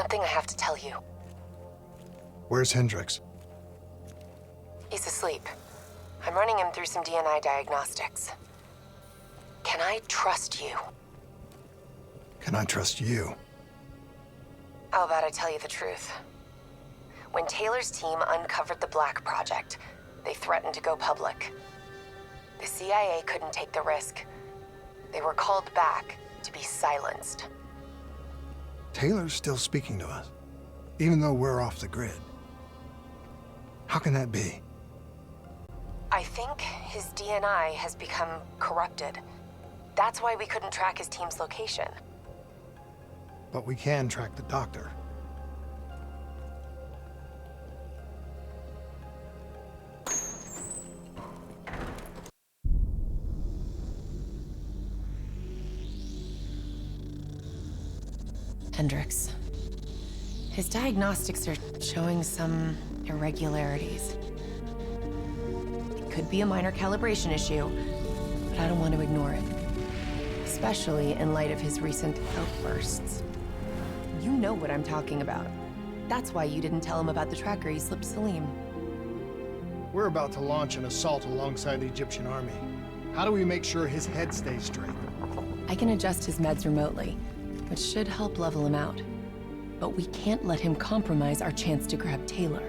something I have to tell you. Where's Hendricks? He's asleep. I'm running him through some DNA diagnostics. Can I trust you? Can I trust you? How about I tell you the truth? When Taylor's team uncovered the Black Project, they threatened to go public. The CIA couldn't take the risk. They were called back to be silenced. Taylor's still speaking to us, even though we're off the grid. How can that be? I think his DNA has become corrupted. That's why we couldn't track his team's location. But we can track the doctor. Hendricks. His diagnostics are showing some irregularities. It could be a minor calibration issue, but I don't want to ignore it. Especially in light of his recent outbursts. You know what I'm talking about. That's why you didn't tell him about the tracker he slipped Salim. We're about to launch an assault alongside the Egyptian army. How do we make sure his head stays straight? I can adjust his meds remotely, which should help level him out. But we can't let him compromise our chance to grab Taylor.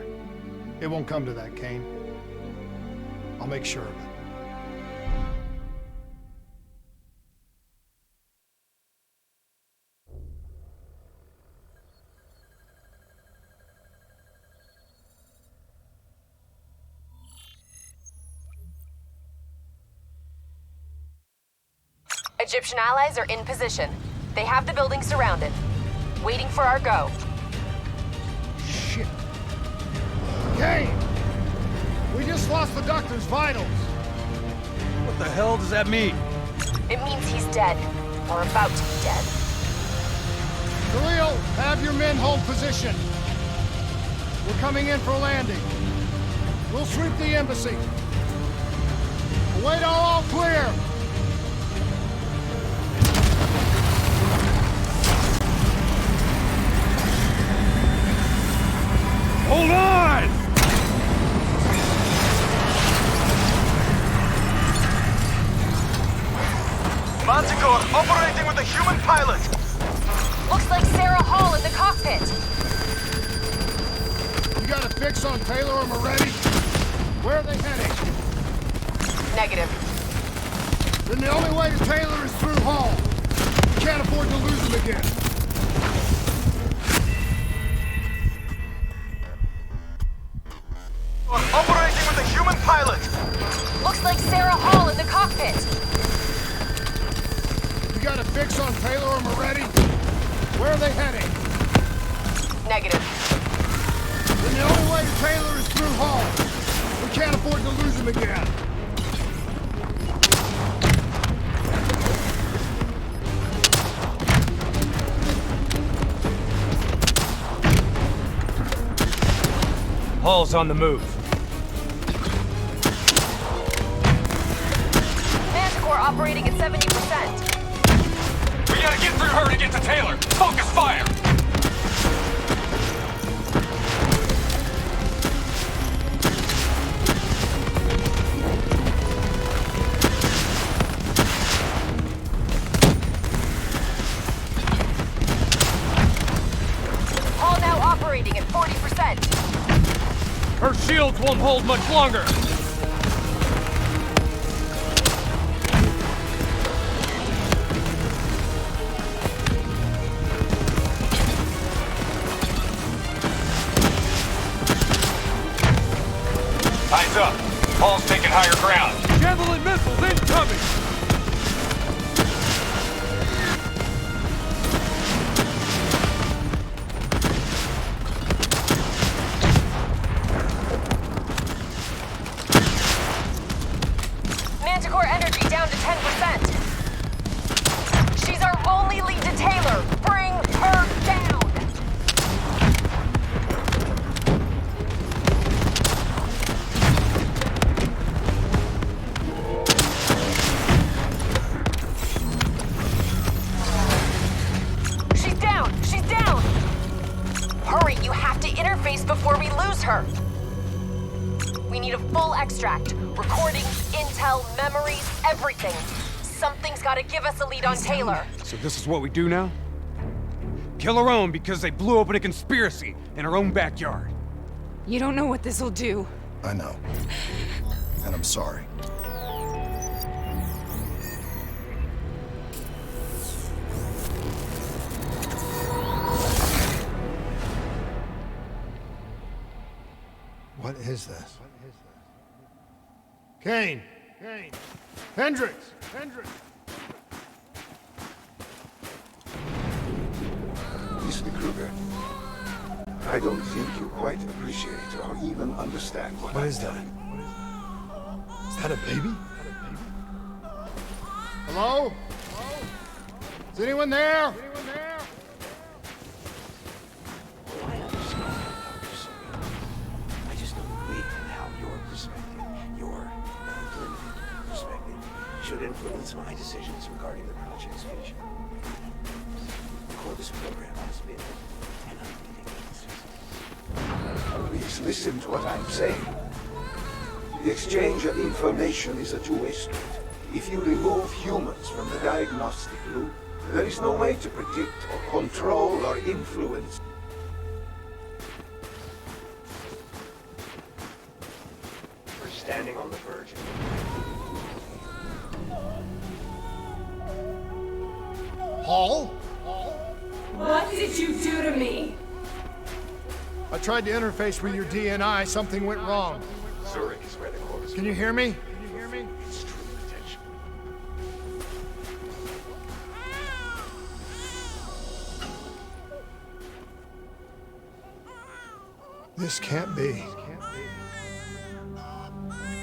It won't come to that, Kane. I'll make sure of it. Egyptian allies are in position. They have the building surrounded, waiting for our go. Shit. Kane! We just lost the doctor's vitals. What the hell does that mean? It means he's dead, or about to be dead. Khalil, have your men hold position. We're coming in for landing. We'll sweep the embassy. Await all clear. Hold on! Manticore operating with a human pilot. Looks like Sarah Hall in the cockpit. You got a fix on Taylor and Moretti? Where are they heading? Negative. Then the only way to Taylor is through Hall. We can't afford to lose him again. Operating with a human pilot. Looks like Sarah Hall in the cockpit. You got a fix on Taylor or Moretti? Where are they heading? Negative. Then the only way to Taylor is through Hall. We can't afford to lose him again. Hall's on the move. Manticore operating at 70%. We gotta get through her to get to Taylor. Focus fire! Hall now operating at 40%. Her shields won't hold much longer. Eyes up. Hall's taking higher ground. Javelin missiles incoming! Manticore energy down to 10%. She's our only lead to Taylor. Bring her down. She's down. She's down. extract. Recordings, intel, memories, everything. Something's gotta give us a lead on Taylor. So this is what we do now? Kill our own because they blew open a conspiracy in our own backyard. You don't know what this'll do. I know. And I'm sorry. What is this? Kane! Hendricks! Mr. Kruger, I don't think you quite appreciate or even understand what What is that? Is that a baby? Hello? Is anyone there? I understand how you're saying. I just don't agree with how your perspective, your limited perspective, should influence my decisions regarding the project's vision. The Corvus program has been an unwitting success. Please listen to what I'm saying. The exchange of information is a two-way street. If you remove humans from the diagnostic loop, there is no way to predict or control or influence. We're standing on the verge of Paul? What did you do to me? I tried to interface with your DNI. Something went wrong. Zurich is where the Corvus. Can you hear me? Its true potential. This can't be.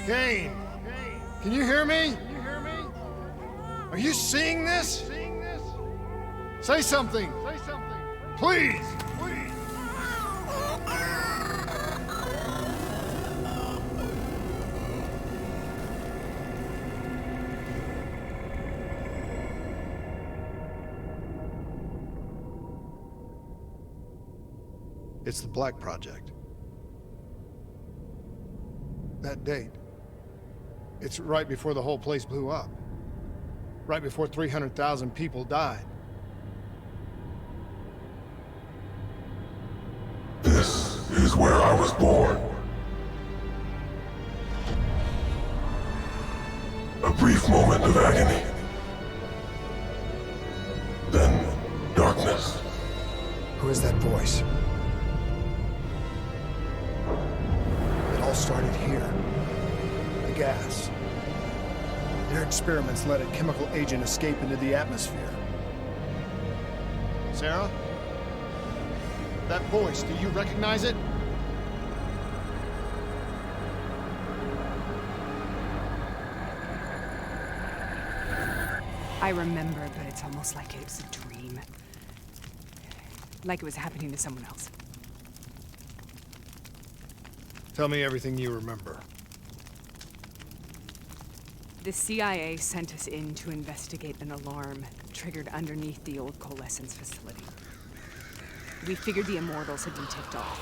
Kane! Can you hear me? Are you seeing this? Say something! Please! It's the Black Project. That date. It's right before the whole place blew up. Right before 300,000 people died. This is where I was born. A brief moment of agony. Then darkness. Who is that voice? It all started here. The gas. Their experiments let a chemical agent escape into the atmosphere. Sarah? That voice, do you recognize it? I remember, but it's almost like it was a dream. Like it was happening to someone else. Tell me everything you remember. The CIA sent us in to investigate an alarm triggered underneath the old coalescence facility. We figured the Immortals had been tipped off.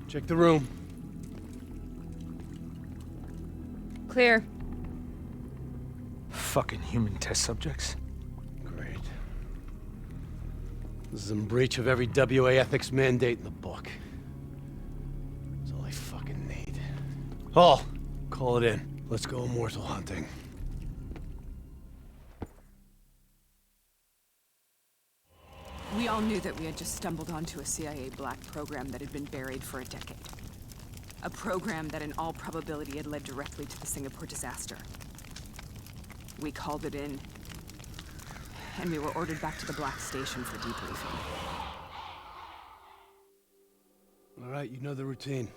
Check the room. Clear. Fucking human test subjects. Great. This is in breach of every WA ethics mandate in the book. That's all I fucking need. Hall, call it in. Let's go immortal hunting. We all knew that we had just stumbled onto a CIA black program that had been buried for a decade. A program that in all probability had led directly to the Singapore disaster. We called it in, and we were ordered back to the Black Station for debriefing. All right, you know the routine.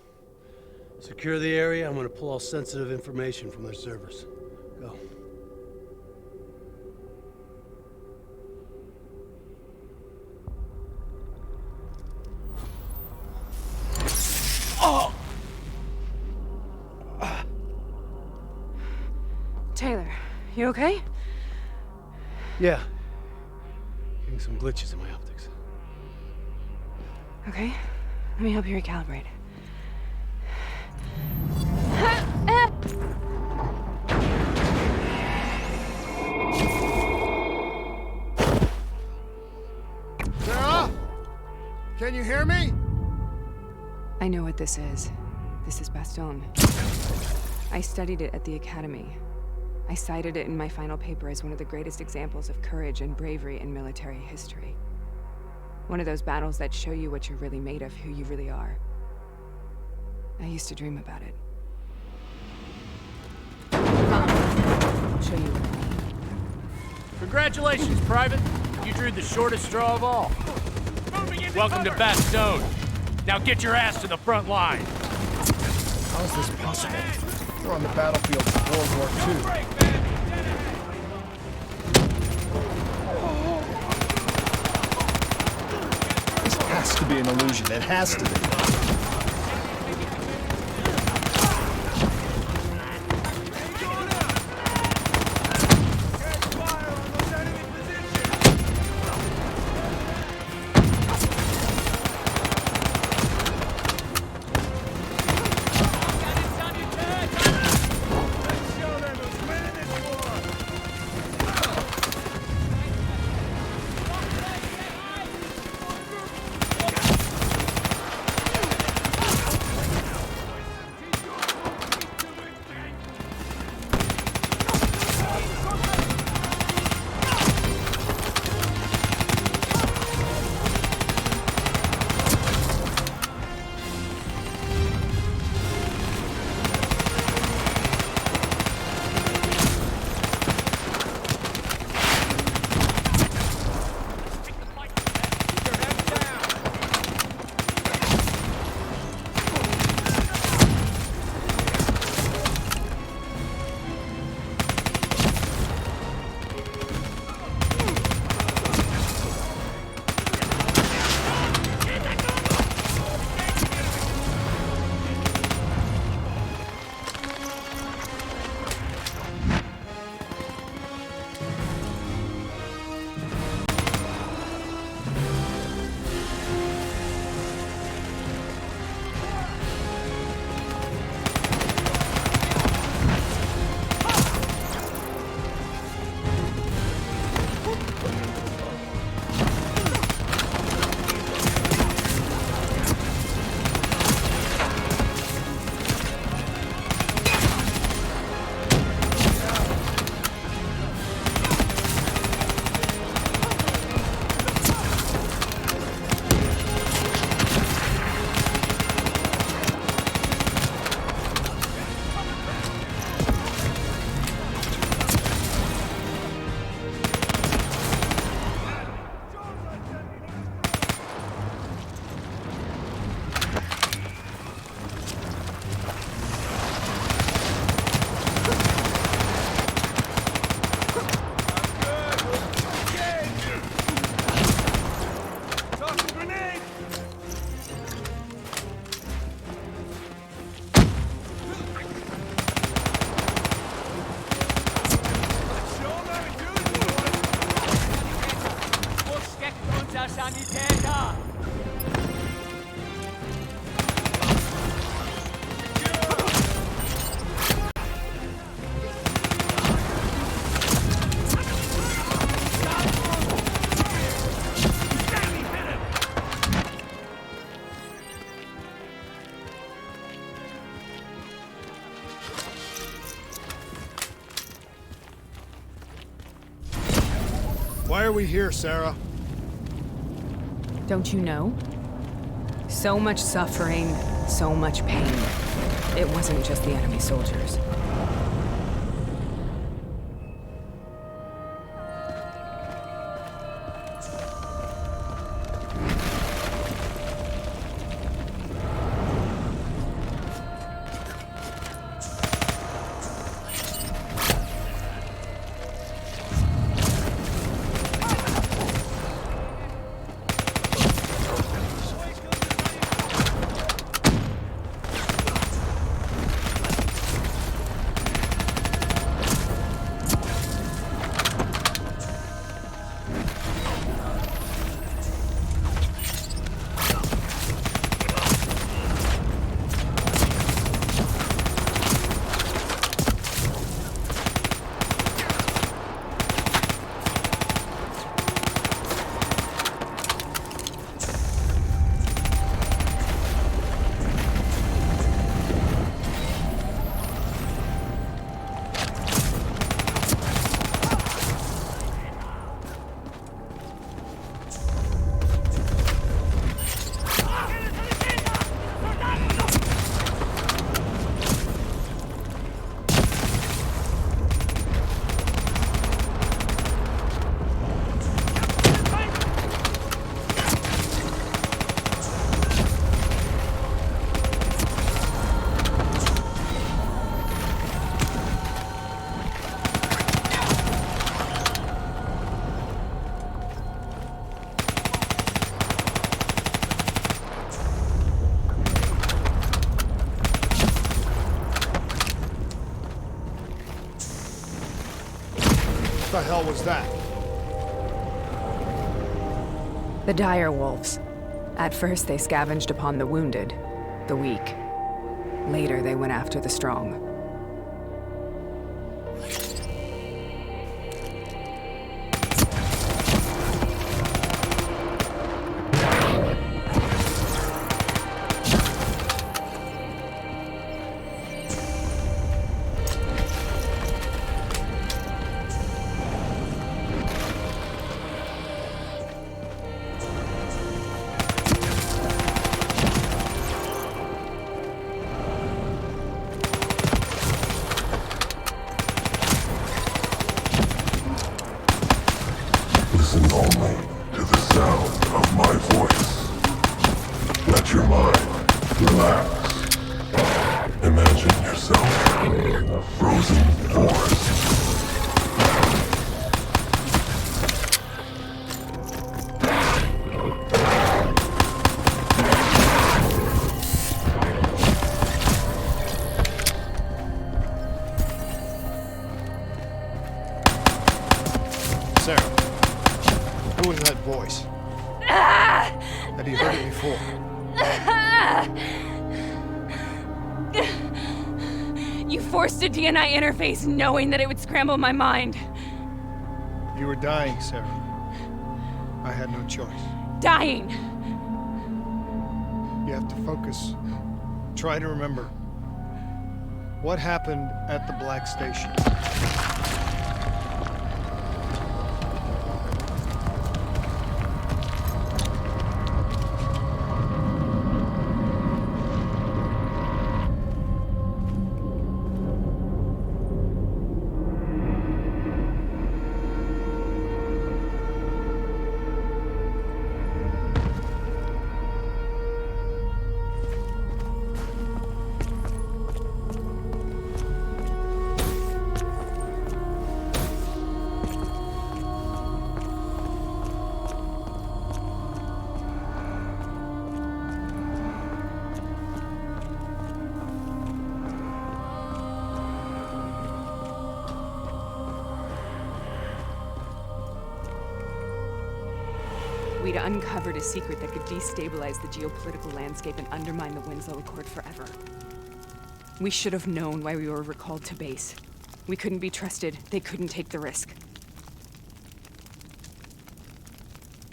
Secure the area. I'm gonna pull all sensitive information from their servers. Go. Taylor, you okay? Yeah. Some glitches in my optics. Okay, let me help you recalibrate. Sarah? Can you hear me? I know what this is. This is Bastion. I studied it at the Academy. I cited it in my final paper as one of the greatest examples of courage and bravery in military history. One of those battles that show you what you're really made of, who you really are. I used to dream about it. Come, I'll show you. Congratulations, Private. You drew the shortest straw of all. Welcome to Bastion. Now get your ass to the front line. How is this possible? We're on the battlefield of World War II. This has to be an illusion. It has to be. Why are we here, Sarah? Don't you know? So much suffering, so much pain. It wasn't just the enemy soldiers. hell was that? The dire wolves. At first, they scavenged upon the wounded, the weak. Later, they went after the strong. Listen only to the sound of my voice. Let your mind relax. Imagine yourself in a frozen forest. Sarah, who was that voice? Had you heard it before? You forced a DNI interface knowing that it would scramble my mind. You were dying, Sarah. I had no choice. Dying! You have to focus. Try to remember. What happened at the Black Station? We'd uncovered a secret that could destabilize the geopolitical landscape and undermine the Winslow Accord forever. We should have known why we were recalled to base. We couldn't be trusted. They couldn't take the risk.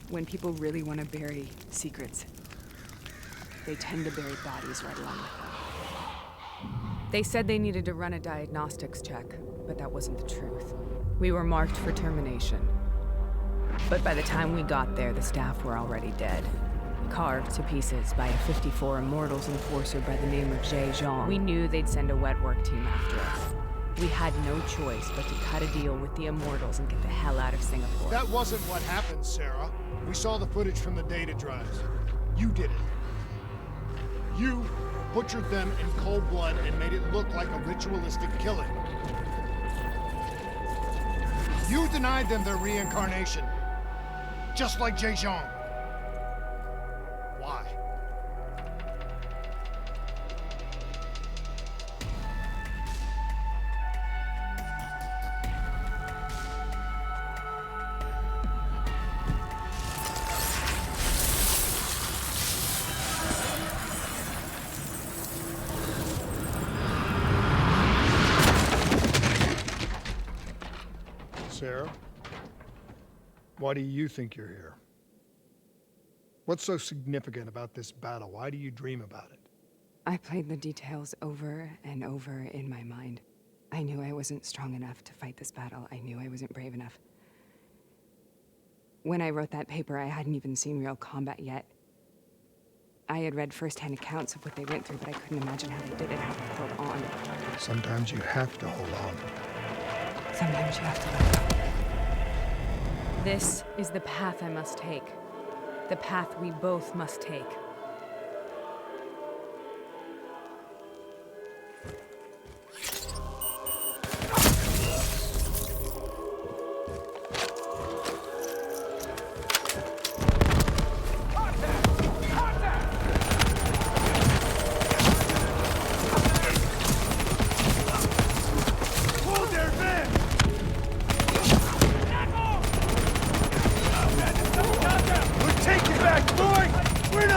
When people really want to bury secrets, they tend to bury bodies right along with them. They said they needed to run a diagnostics check, but that wasn't the truth. We were marked for termination. But by the time we got there, the staff were already dead. Carved to pieces by a 54 Immortals enforcer by the name of Jay Zhang. We knew they'd send a wet work team after us. We had no choice but to cut a deal with the Immortals and get the hell out of Singapore. That wasn't what happened, Sarah. We saw the footage from the data drives. You did it. You butchered them in cold blood and made it look like a ritualistic killing. You denied them their reincarnation. Just like Jay Zhang. Why? Sarah? Why do you think you're here? What's so significant about this battle? Why do you dream about it? I played the details over and over in my mind. I knew I wasn't strong enough to fight this battle. I knew I wasn't brave enough. When I wrote that paper, I hadn't even seen real combat yet. I had read first-hand accounts of what they went through, but I couldn't imagine how they did it, how they held on. Sometimes you have to hold on. Sometimes you have to let go. This is the path I must take. The path we both must take.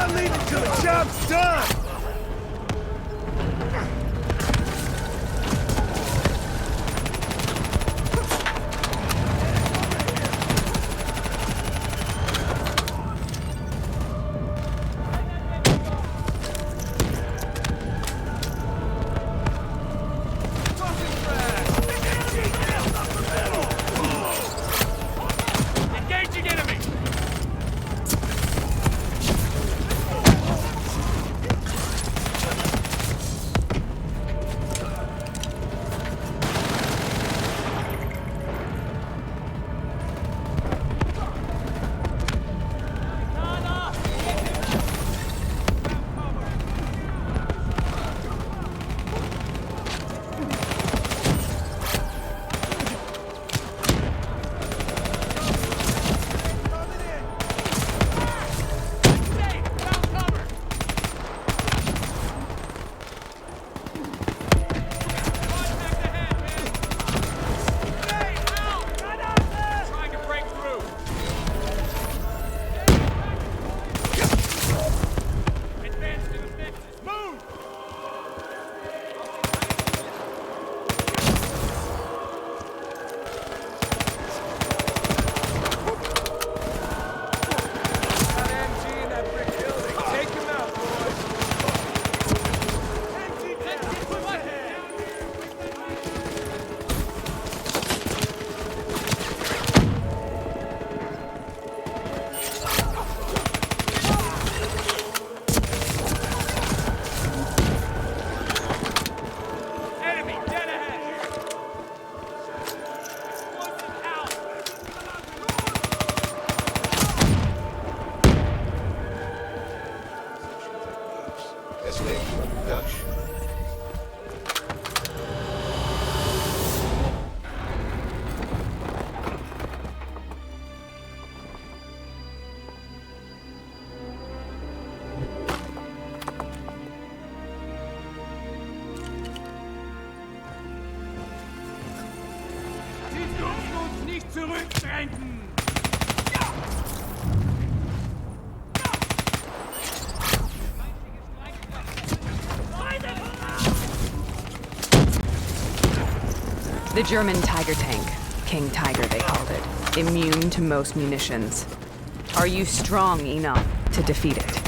not leaving till the job's done! The German Tiger tank, King Tiger they called it, immune to most munitions. Are you strong enough to defeat it?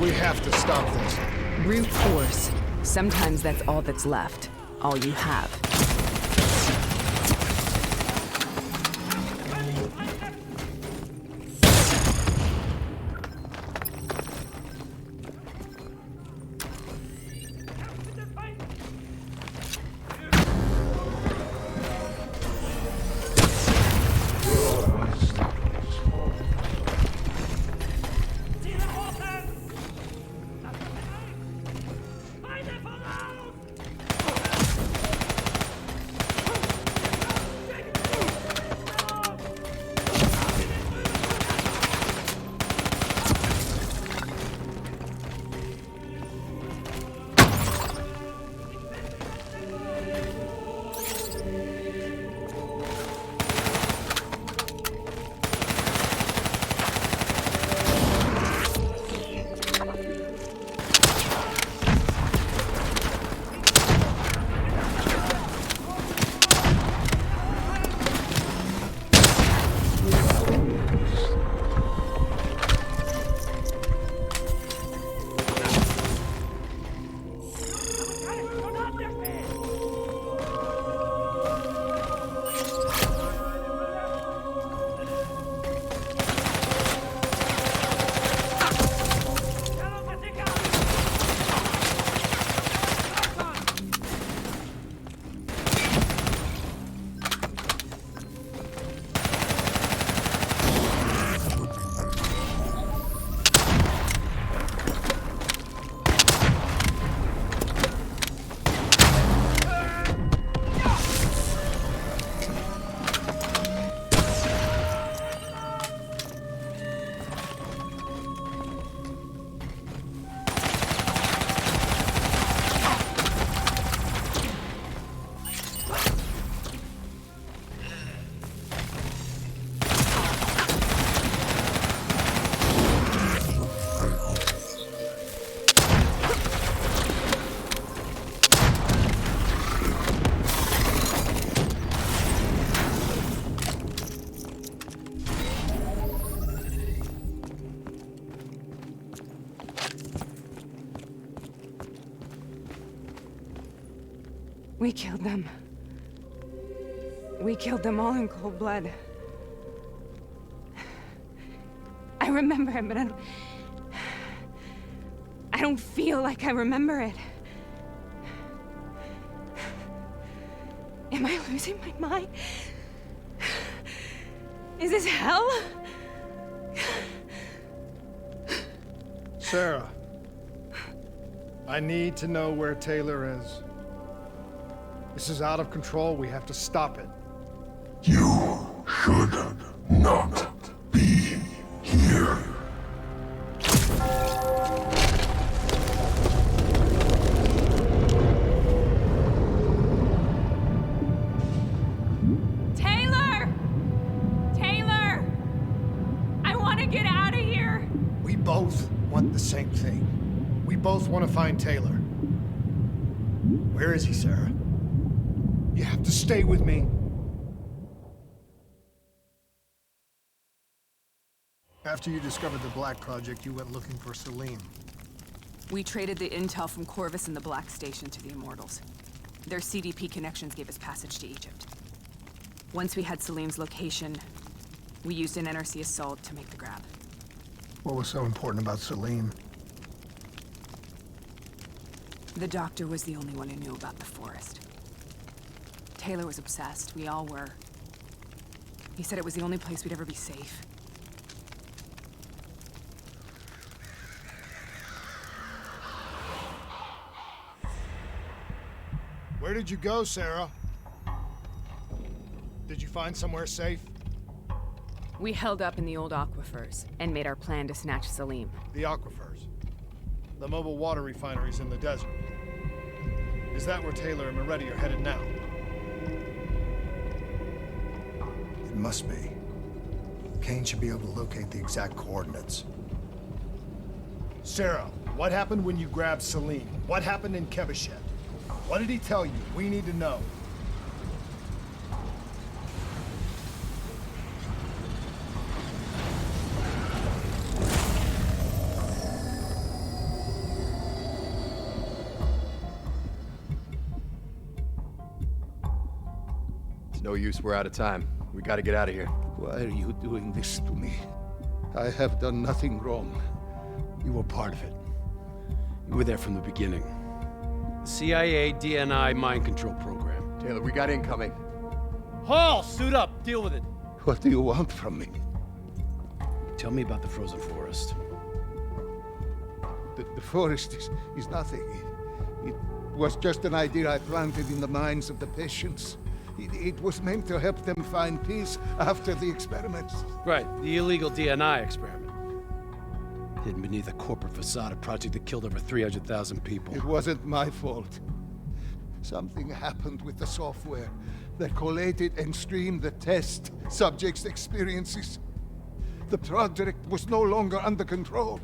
We have to stop this. Brute force. Sometimes that's all that's left. all you have. We killed them. We killed them all in cold blood. I remember it, but I don't feel like I remember it. Am I losing my mind? Is this hell? Sarah, I need to know where Taylor is. This is out of control. We have to stop it. You should not be here. Taylor! Taylor! I want to get out of here! We both want the same thing. We both want to find Taylor. Where is he, Sarah? You have to stay with me. After you discovered the Black Project, you went looking for Salim. We traded the intel from Corvus and the Black Station to the Immortals. Their CDP connections gave us passage to Egypt. Once we had Salim's location, we used an NRC assault to make the grab. What was so important about Salim? The doctor was the only one who knew about the forest. Taylor was obsessed. We all were. He said it was the only place we'd ever be safe. Where did you go, Sarah? Did you find somewhere safe? We held up in the old aquifers and made our plan to snatch Salim. The aquifers. The mobile water refineries in the desert. Is that where Taylor and Moretti are headed now? It must be. Kane should be able to locate the exact coordinates. Sarah, what happened when you grabbed Salim? What happened in Kevashet? What did he tell you? We need to know. No use, we're out of time. We gotta get out of here. Why are you doing this to me? I have done nothing wrong. You were part of it. You were there from the beginning. The CIA DNI mind control program. Taylor, we got incoming. Hall, suit up. Deal with it. What do you want from me? Tell me about the frozen forest. The forest is nothing. It was just an idea I planted in the minds of the patients. It was meant to help them find peace after the experiments. Right, the illegal DNI experiment. Hidden beneath a corporate facade, a project that killed over 300,000 people. It wasn't my fault. Something happened with the software that collated and streamed the test subjects' experiences. The project was no longer under control.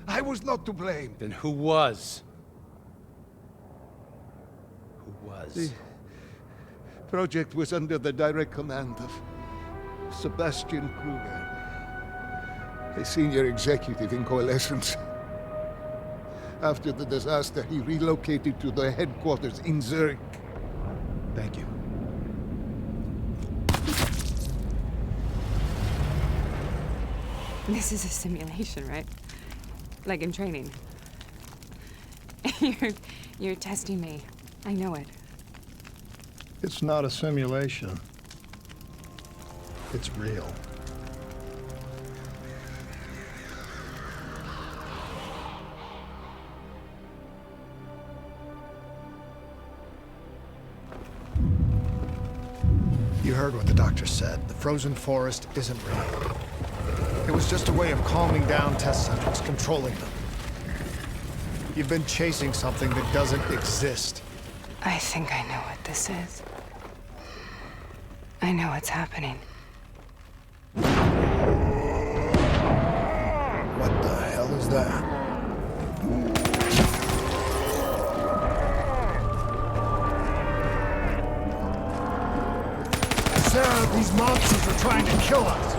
I was not to blame. Then who was? Who was? The project was under the direct command of Sebastian Kruger, a senior executive in Coalescence. After the disaster, he relocated to the headquarters in Zurich. Thank you. This is a simulation, right? Like in training. You're testing me. I know it. It's not a simulation. It's real. You heard what the doctor said. The frozen forest isn't real. It was just a way of calming down test subjects, controlling them. You've been chasing something that doesn't exist. I think I know what this is. I know what's happening. What the hell is that? Sarah, these monsters are trying to kill us.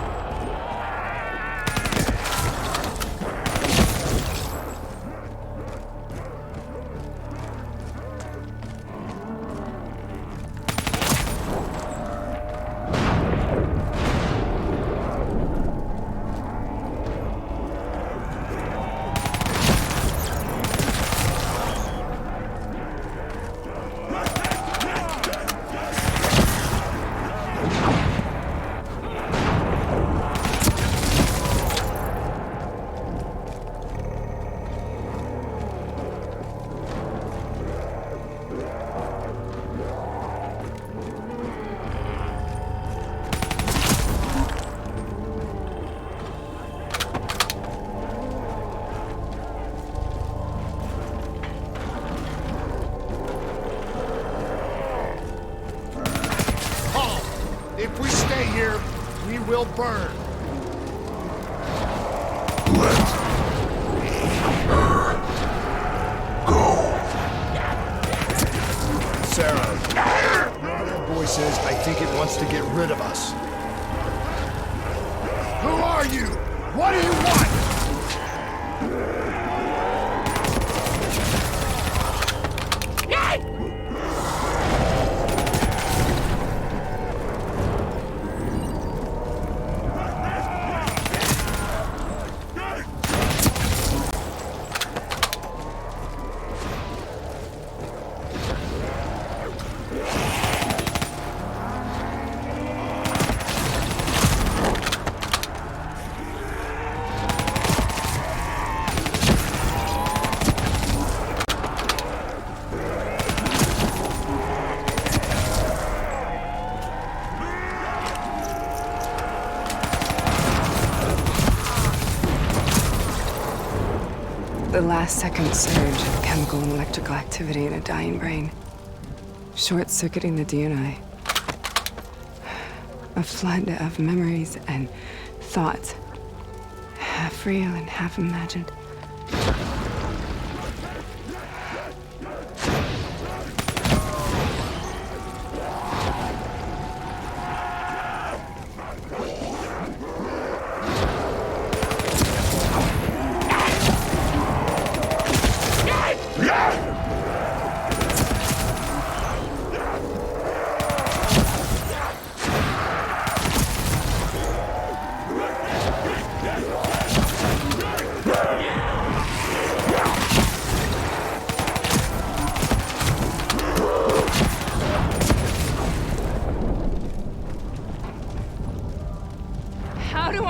If we stay here, we will burn. Let her go. Sarah, whatever that voice is, I think it wants to get rid of us. Who are you? What do you want? The last second surge of chemical and electrical activity in a dying brain. Short-circuiting the DNI. A flood of memories and thoughts. Half real and half imagined.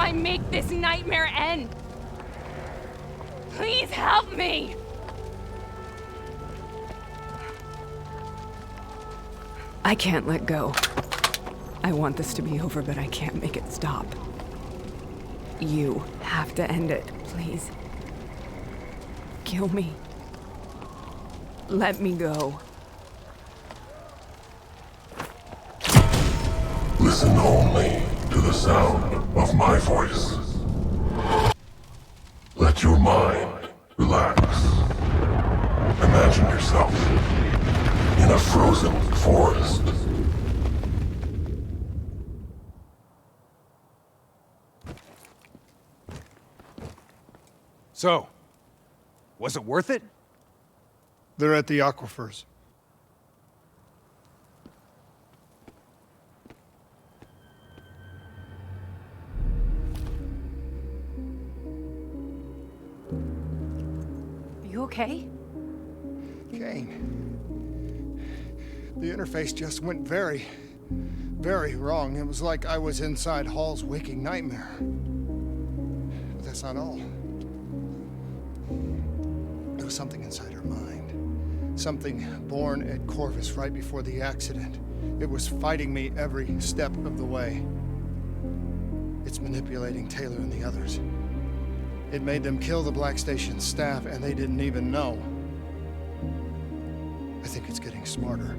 I make this nightmare end? Please help me! I can't let go. I want this to be over, but I can't make it stop. You have to end it, please. Kill me. Let me go. Listen only to the sound of my voice. Let your mind relax. Imagine yourself in a frozen forest. So, was it worth it? They're at the aquifers. Are you okay? Kane. The interface just went very wrong. It was like I was inside Hall's waking nightmare. But that's not all. There was something inside her mind. Something born at Corvus right before the accident. It was fighting me every step of the way. It's manipulating Taylor and the others. It made them kill the Black Station staff, and they didn't even know. I think it's getting smarter.